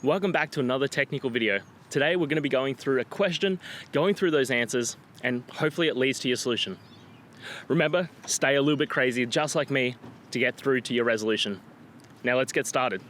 Welcome back to another technical video. Today we're going to be going through a question, going through those answers, and hopefully it leads to your solution. Remember, stay a little bit crazy, just like me, to get through to your resolution. Now let's get started.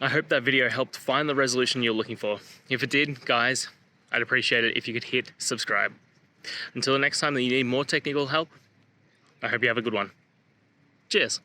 I hope that video helped find the resolution you're looking for. If it did, guys, I'd appreciate it if you could hit subscribe. Until the next time that you need more technical help, I hope you have a good one. Cheers.